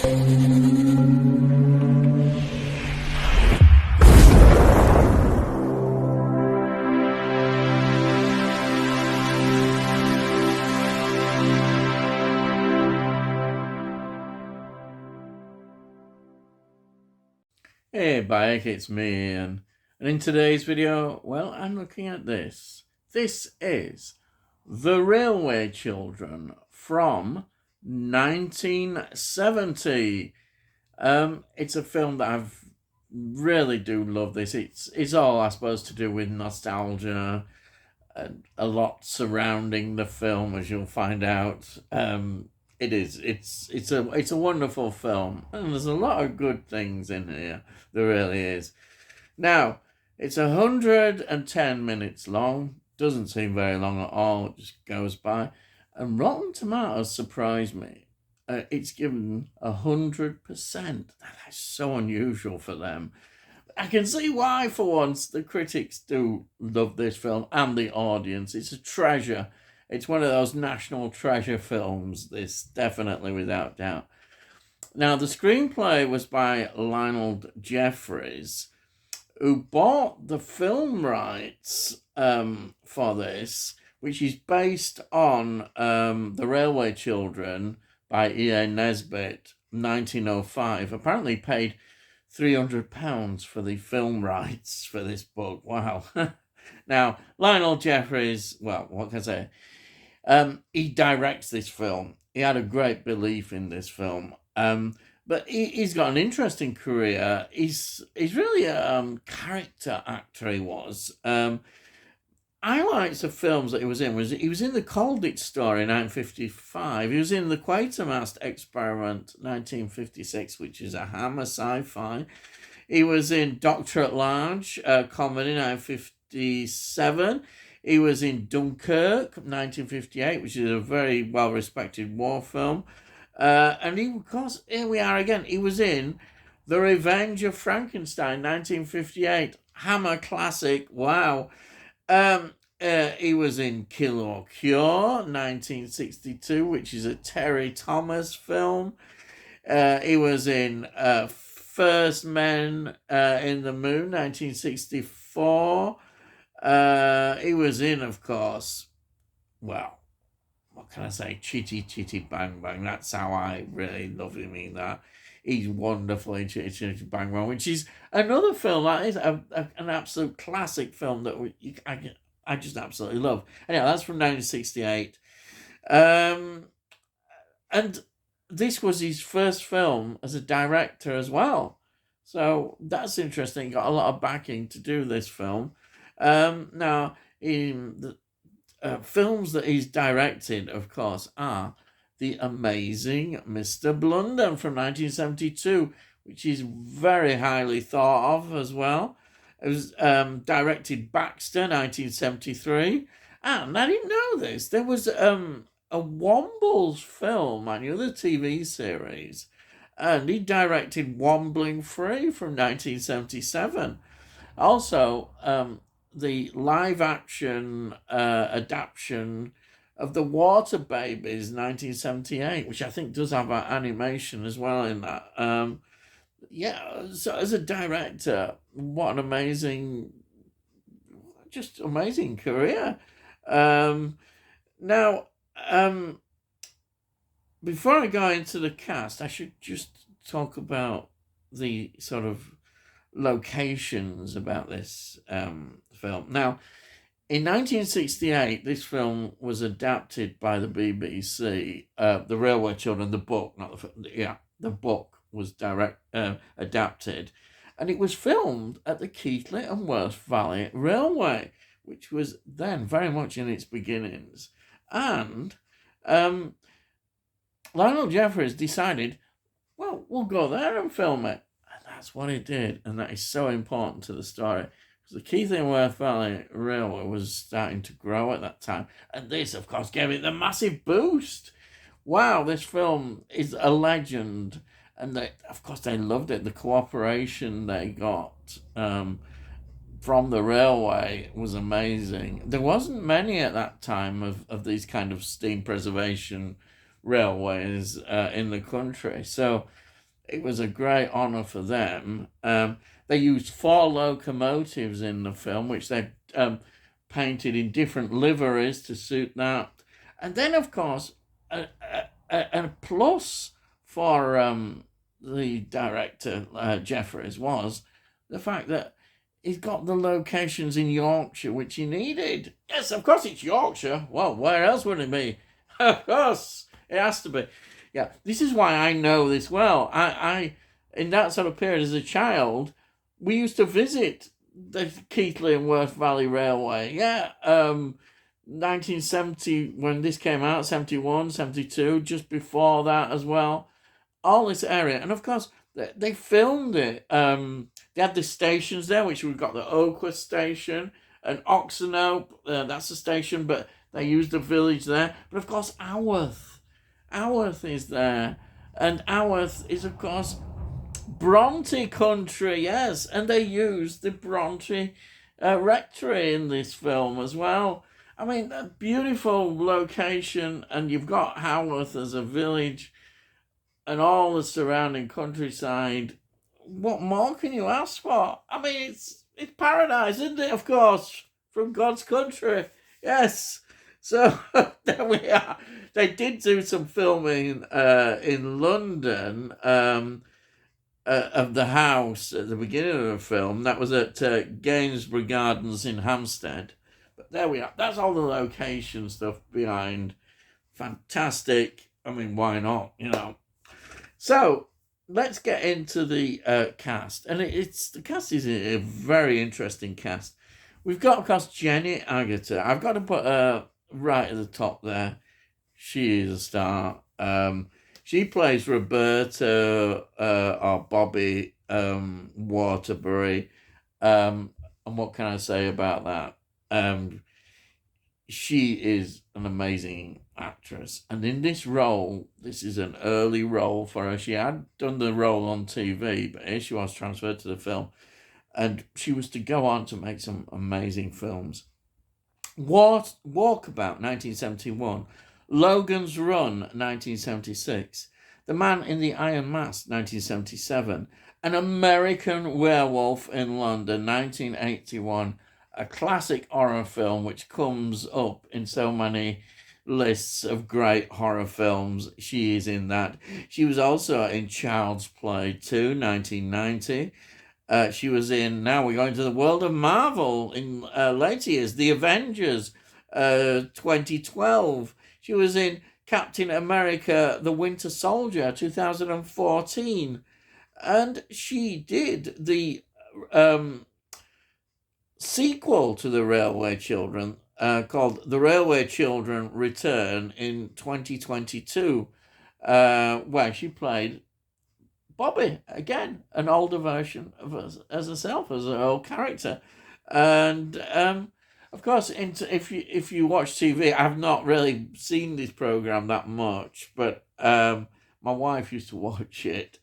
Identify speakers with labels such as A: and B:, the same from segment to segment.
A: Hey Bike, it's me Ian. And in today's video, well, I'm looking at this. This is The Railway Children from 1970. It's a film that I've really do love this. It's all, I suppose, to do with nostalgia and a lot surrounding the film, as you'll find out. It is. It's a wonderful film, and there's a lot of good things in here. There really is. Now, it's 110 minutes long. Doesn't seem very long at all. It just goes by. And Rotten Tomatoes surprised me. It's given 100%. That's so unusual for them. I can see why, for once, the critics do love this film and the audience. It's a treasure. It's one of those national treasure films, this, definitely, without doubt. Now, the screenplay was by Lionel Jeffries, who bought the film rights for this, which is based on The Railway Children by E.A. Nesbitt, 1905. Apparently paid £300 for the film rights for this book. Wow. Now, Lionel Jeffries, well, what can I say? He directs this film. He had a great belief in this film. But he's got an interesting career. He's really a character actor, he was. Highlights of films that he was in the Colditch Story in 1955. He was in the Quatermass Experiment 1956, which is a Hammer sci-fi. He was in Doctor at Large, comedy 1957. He was in Dunkirk 1958, which is a very well-respected war film. And he, of course, here we are again. He was in The Revenge of Frankenstein 1958. Hammer classic. Wow. He was in Kill or Cure 1962, which is a Terry Thomas film. He was in First Men in the Moon 1964. He was in, of course, well, what can I say? Chitty Chitty Bang Bang. That's how I really love him in that. He's wonderful in Chitty Chitty Bang Bang, which is another film that is an absolute classic film that I just absolutely love. Anyway, that's from 1968. And this was his first film as a director as well. So that's interesting. He got a lot of backing to do this film. Now, in the films that he's directed, of course, are The Amazing Mr. Blunden from 1972, which is very highly thought of as well. It was directed Baxter, 1973. And I didn't know this. There was a Wombles film, I knew the TV series. And he directed Wombling Free from 1977. Also, the live-action adaptation of The Water Babies, 1978, which I think does have an animation as well in that. Yeah, so as a director, what an amazing career. Now, before I go into the cast, I should just talk about the sort of locations about this film. Now, in 1968, this film was adapted by the BBC. The Railway Children, the book, not the film. Yeah, the book was adapted, and it was filmed at the Keighley and Worth Valley Railway, which was then very much in its beginnings. And Lionel Jeffries decided, well, we'll go there and film it. And that's what he did. And that is so important to the story. Because the Keighley and Worth Valley Railway was starting to grow at that time. And this, of course, gave it the massive boost. Wow, this film is a legend. And they, of course, they loved it. The cooperation they got from the railway was amazing. There wasn't many at that time of these kind of steam preservation railways in the country. So it was a great honour for them. They used 4 locomotives in the film, which they painted in different liveries to suit that. And then, of course, a plus for the director, Jeffries, was the fact that he's got the locations in Yorkshire which he needed. Yes, of course it's Yorkshire. Well, where else would it be? Of course, it has to be. Yeah, this is why I know this well. I in that sort of period as a child, we used to visit the Keighley and Worth Valley Railway. Yeah, 1970, when this came out, 71, 72, just before that as well. All this area. And of course, they filmed it. They had the stations there, which we've got the Oakworth station and Oxenope, that's the station, but they used the village there. But of course, Aworth is there. And Aworth is, of course, Bronte country, yes. And they used the Bronte rectory in this film as well. I mean, a beautiful location, and you've got Haworth as a village and all the surrounding countryside. What more can you ask for? I mean, it's paradise, isn't it? Of course, from God's country. Yes. So there we are. They did do some filming in London of the house at the beginning of the film. That was at Gainsborough Gardens in Hampstead. But there we are. That's all the location stuff behind. Fantastic. I mean, why not? You know. So let's get into the cast, and the cast is a very interesting cast. We've got, of course, Jenny Agutter. I've got to put her right at the top there. She is a star. She plays Roberta or Bobby Waterbury. And what can I say about that? She is an amazing actress. And in this role, this is an early role for her. She had done the role on TV, but here she was transferred to the film. And she was to go on to make some amazing films. Walkabout, 1971. Logan's Run, 1976. The Man in the Iron Mask, 1977. An American Werewolf in London, 1981. A classic horror film which comes up in so many lists of great horror films. She is in that. She was also in Child's Play 2, 1990. She was in, now we're going to the world of Marvel in later years, The Avengers, 2012. She was in Captain America, The Winter Soldier, 2014. And she did the sequel to The Railway Children, called The Railway Children Return in 2022, where she played Bobby, again, an older version of herself, as her old character. And of course, if you watch TV, I've not really seen this program that much, but my wife used to watch it,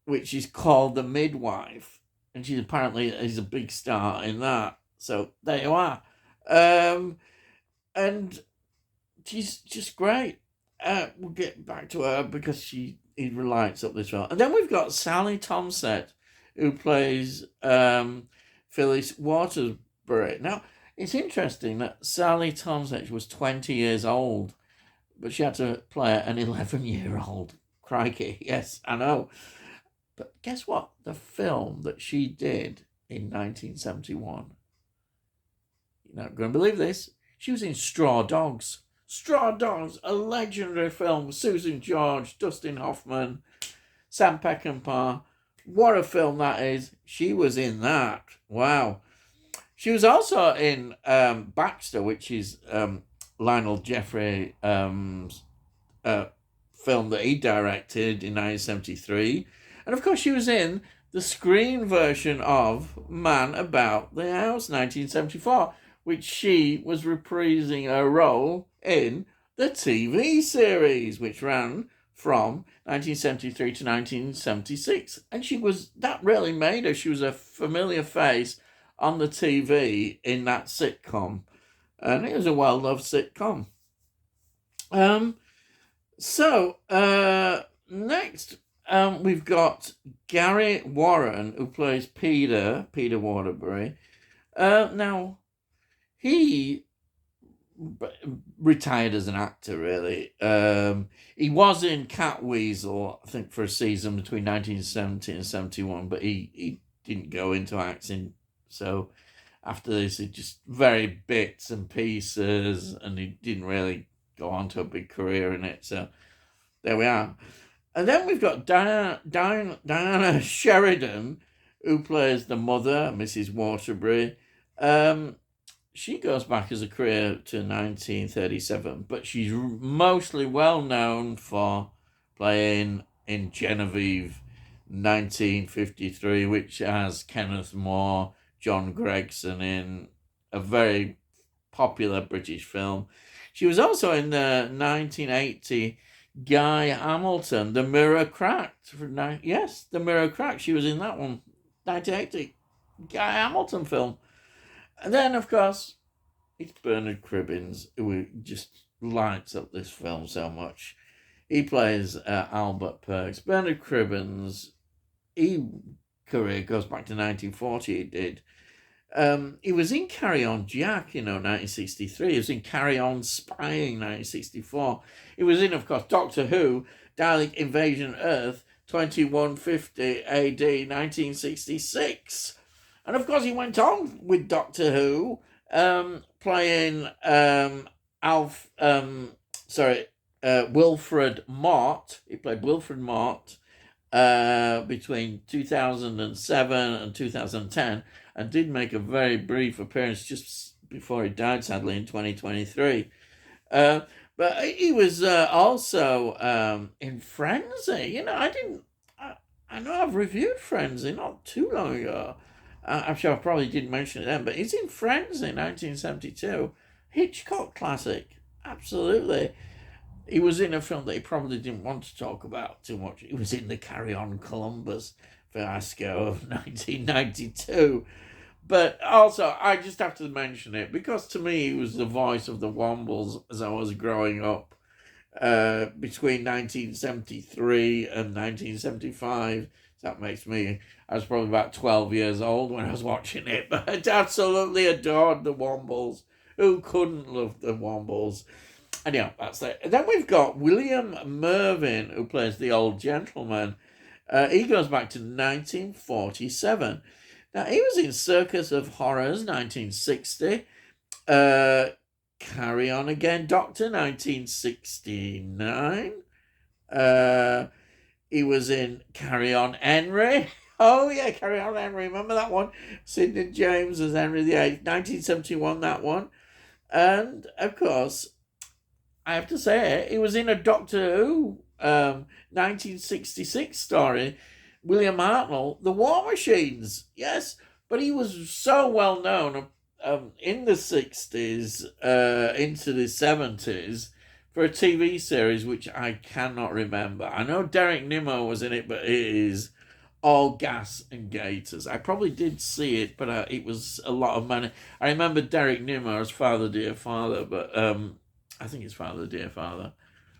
A: which is called The Midwife, and she apparently is a big star in that. So there you are, and she's just great. We'll get back to her because he relights up this well. And then we've got Sally Tomsett, who plays Phyllis Watersbury. Now, it's interesting that Sally Tomsett was 20 years old, but she had to play an 11-year-old. Crikey, yes, I know. But guess what? The film that she did in 1971, you're not going to believe this, she was in Straw Dogs. Straw Dogs, a legendary film with Susan George, Dustin Hoffman, Sam Peckinpah. What a film that is. She was in that. Wow. She was also in Baxter, which is Lionel Jeffrey film that he directed in 1973. And of course she was in the screen version of Man About the House, 1974, which she was reprising her role in the TV series, which ran from 1973 to 1976. And that really made her. She was a familiar face on the TV in that sitcom. And it was a well-loved sitcom. Next, We've got Gary Warren, who plays Peter Waterbury. Now, he retired as an actor, really. He was in Catweasel, I think, for a season between 1970 and 71, but he didn't go into acting. So after this, he just very bits and pieces, and he didn't really go on to a big career in it. So there we are. And then we've got Diana Sheridan, who plays the mother, Mrs. Waterbury. She goes back as a career to 1937, but she's mostly well known for playing in Genevieve 1953, which has Kenneth More, John Gregson in a very popular British film. She was also in the 1980 Guy Hamilton, The Mirror Cracked. Yes, The Mirror Cracked. She was in that one, 1980 Guy Hamilton film. And then, of course, it's Bernard Cribbins, who just lights up this film so much. He plays Albert Perks. Bernard Cribbins, career goes back to 1940, he did. He was in Carry On Jack, 1963. He was in Carry On Spying, 1964. He was in, of course, Doctor Who, Dalek Invasion Earth, 2150 AD, 1966. And, of course, he went on with Doctor Who, playing Wilfred Mott. He played Wilfred Mott between 2007 and 2010, and did make a very brief appearance just before he died, sadly, in 2023. But he was also in Frenzy. I know I've reviewed Frenzy not too long ago. I'm sure I probably didn't mention it then, but he's in Frenzy, 1972. Hitchcock classic, absolutely. He was in a film that he probably didn't want to talk about too much. He was in the Carry On Columbus fiasco of 1992. But also, I just have to mention it because to me, he was the voice of the Wombles as I was growing up between 1973 and 1975. That makes me, I was probably about 12 years old when I was watching it, but I absolutely adored the Wombles. Who couldn't love the Wombles? Anyhow, that's it. And then we've got William Mervyn, who plays the old gentleman. He goes back to 1947. Now, he was in Circus of Horrors, 1960. Carry On Again, Doctor, 1969. He was in Carry On Henry. Oh, yeah, Carry On Henry. Remember that one? Sidney James as Henry VIII, 1971, that one. And, of course, I have to say, he was in a Doctor Who 1966 story, William Hartnell, The War Machines. Yes, but he was so well known in the 60s into the 70s for a TV series which I cannot remember. I know Derek Nimmo was in it, but it is all gas and gators. I probably did see it, but it was a lot of money. I remember Derek Nimmo as Father Dear Father, but I think it's Father Dear Father.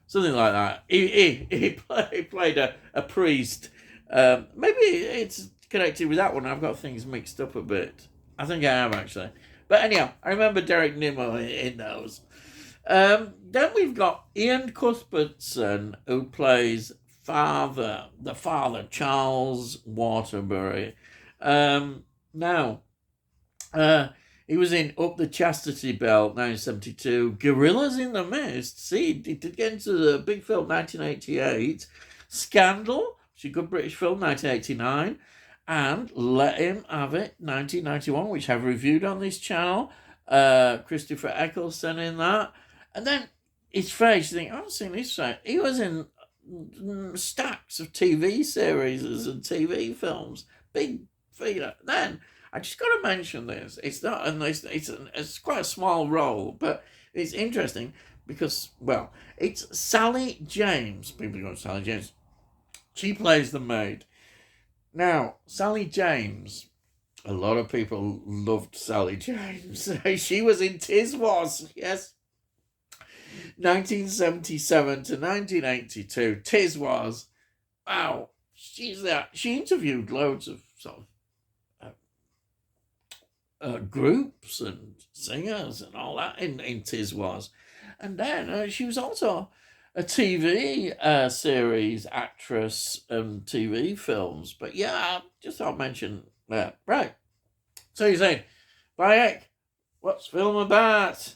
A: Something like that. He played a priest. Maybe it's connected with that one. I've got things mixed up a bit. I think I have, actually. But anyhow, I remember Derek Nimmo in those. Then we've got Ian Cuthbertson, who plays the father, Charles Waterbury. Now, he was in Up the Chastity Belt, 1972. Gorillas in the Mist. See, he did get into the big film, 1988. Scandal, which is a good British film, 1989. And Let Him Have It, 1991, which I've reviewed on this channel. Christopher Eccleston in that. And then his face, you think, I haven't seen his face. He was in stacks of TV series and TV films. Big feeder. Then, I just got to mention this. It's not, and it's quite a small role, but it's interesting because, well, it's Sally James. People go, Sally James. She plays the maid. Now, Sally James, a lot of people loved Sally James. She was in Tiswas, yes. 1977 to 1982. Tiswas. wow, she's there. She interviewed loads of sort of groups and singers and all that in Tiswas. And then she was also a TV series actress and TV films. But yeah, I just thought I'd mention that. Right. So you're saying, Bayek, what's film about?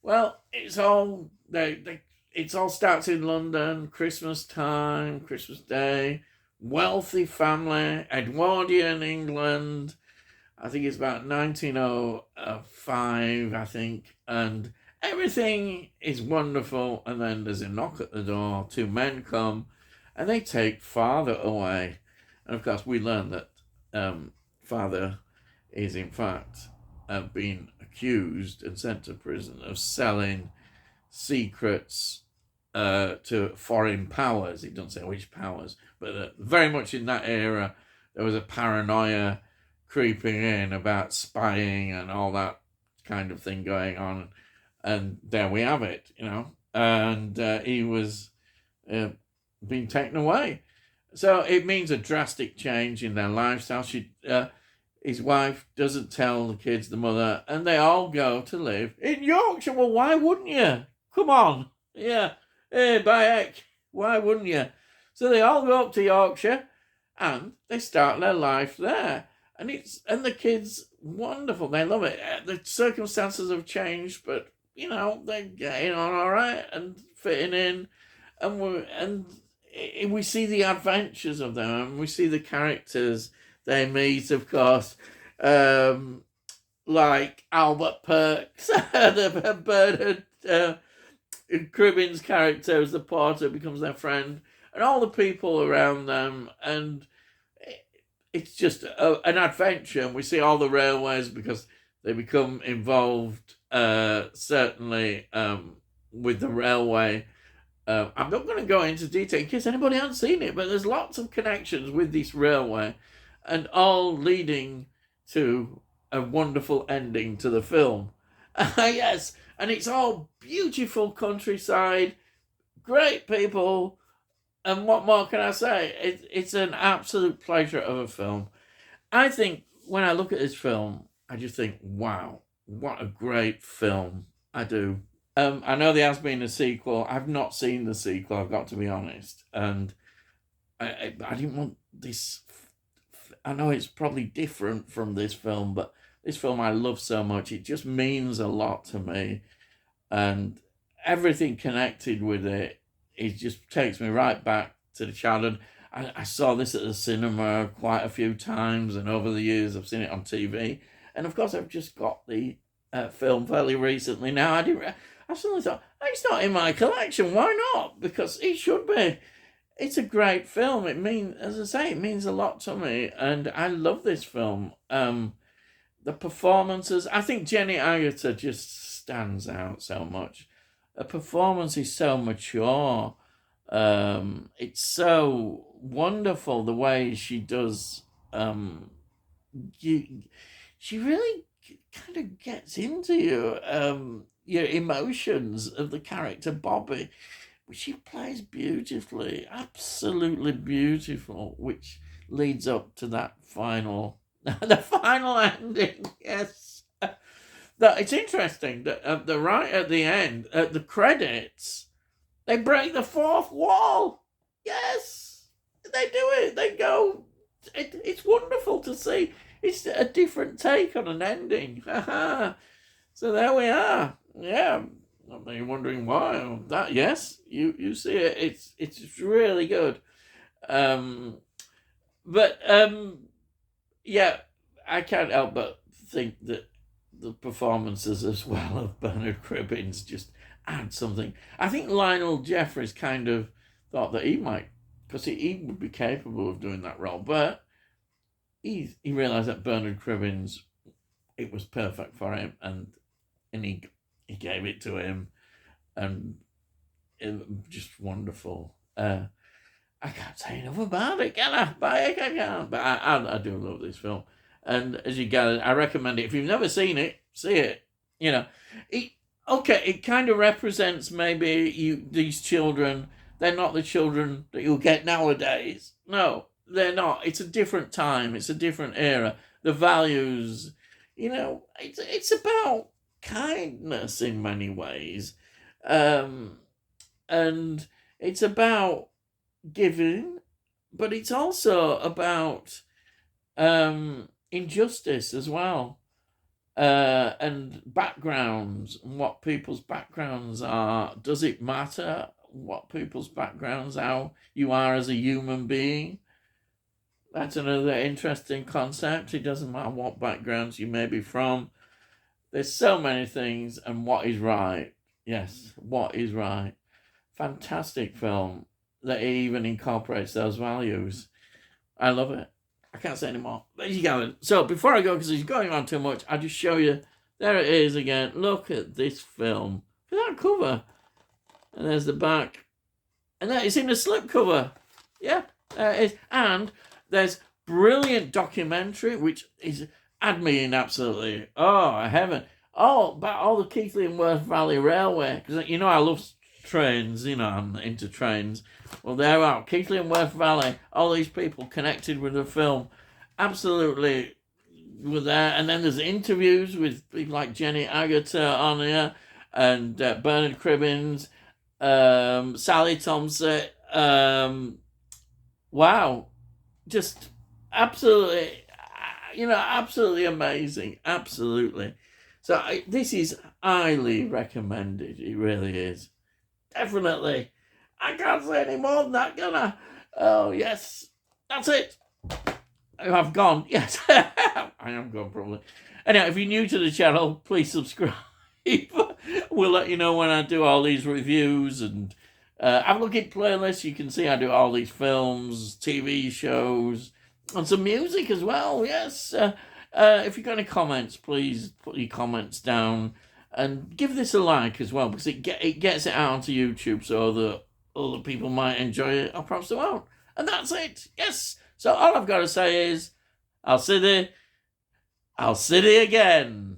A: Well, it's all it's all starts in London, Christmas time, Christmas Day, wealthy family, Edwardian England. I think it's about 1905, I think, and everything is wonderful. And then there's a knock at the door. Two men come, and they take father away. And of course, we learn that father is in fact being accused and sent to prison of selling secrets to foreign powers. He doesn't say which powers, but very much in that era, there was a paranoia creeping in about spying and all that kind of thing going on. And there we have it, And he was being taken away. So it means a drastic change in their lifestyle. His wife doesn't tell the kids, the mother, and they all go to live in Yorkshire. Well, why wouldn't you? Come on. Yeah. Hey, Bayek, why wouldn't you? So they all go up to Yorkshire and they start their life there. And the kids, wonderful. They love it. The circumstances have changed, but, they're getting on all right and fitting in. And we see the adventures of them, and we see the characters they meet, of course, like Albert Perks, the Bernard Cribbins character as the porter becomes their friend, and all the people around them, and it's just an adventure. And we see all the railways because they become involved, certainly, with the railway. I'm not going to go into detail in case anybody hasn't seen it, but there's lots of connections with this railway, and all leading to a wonderful ending to the film. Yes, and it's all beautiful countryside, great people, and what more can I say? It's an absolute pleasure of a film. I think when I look at this film, I just think, wow, what a great film. I do. I know there has been a sequel. I've not seen the sequel, I've got to be honest. And I didn't want this. I know it's probably different from this film, but this film I love so much. It just means a lot to me. And everything connected with it just takes me right back to the childhood. I saw this at the cinema quite a few times, and over the years I've seen it on TV. And of course I've just got the film fairly recently now. I suddenly thought, it's not in my collection. Why not? Because it should be. It's a great film. As I say, it means a lot to me, and I love this film. The performances, I think Jenny Agutter just stands out so much. Her performance is so mature. It's so wonderful the way she does. She really kind of gets into your emotions of the character Bobby, which she plays beautifully, absolutely beautiful, which leads up to that the final ending. Yes, that it's interesting that right at the end, at the credits, they break the fourth wall. Yes, they do it. They go. It's wonderful to see. It's a different take on an ending. So there we are. Yeah. You're wondering why that? Yes, you see it. It's really good. Yeah, I can't help but think that the performances as well of Bernard Cribbins just add something. I think Lionel Jeffries kind of thought that he might, because he would be capable of doing that role, but he realised that Bernard Cribbins, it was perfect for him, and he gave it to him, and it was just wonderful. I can't say enough about it, can I? I can't. But I do love this film, and as you gather, I recommend it. If you've never seen it, see it. It kind of represents maybe these children. They're not the children that you'll get nowadays. No, they're not. It's a different time. It's a different era. The values, it's about kindness in many ways. And it's about giving, but it's also about injustice as well. And backgrounds, and what people's backgrounds are. Does it matter what people's backgrounds, how you are as a human being? That's another interesting concept. It doesn't matter what backgrounds you may be from. There's so many things, and what is right. Yes, what is right. Fantastic film that even incorporates those values. I love it. I can't say anymore. There you go. So before I go, because he's going on too much, I'll just show you. There it is again. Look at this film. Look at that cover. And there's the back. And that is in a slipcover. Yeah, there it is. And there's brilliant documentary, which is had me in absolutely, heaven. Oh, about all the Keighley and Worth Valley Railway. Because, I love trains, I'm into trains. Well, there are Keighley and Worth Valley. All these people connected with the film. Absolutely were there. And then there's interviews with people like Jenny Agutter on here. And Bernard Cribbins. Sally Thompson. Wow. Just absolutely, absolutely amazing. Absolutely. So this is highly recommended. It really is. Definitely. I can't say any more than that, can I? Oh, yes. That's it. I've gone. Yes. I am gone, probably. Anyway, if you're new to the channel, please subscribe. We'll let you know when I do all these reviews, and have a look at playlists. You can see I do all these films, TV shows, and some music as well. Yes. If you've got any comments, please put your comments down, and give this a like as well, because it gets it out onto YouTube so that other people might enjoy it, or perhaps they won't. And that's it. Yes. So all I've got to say is, I'll see thee again.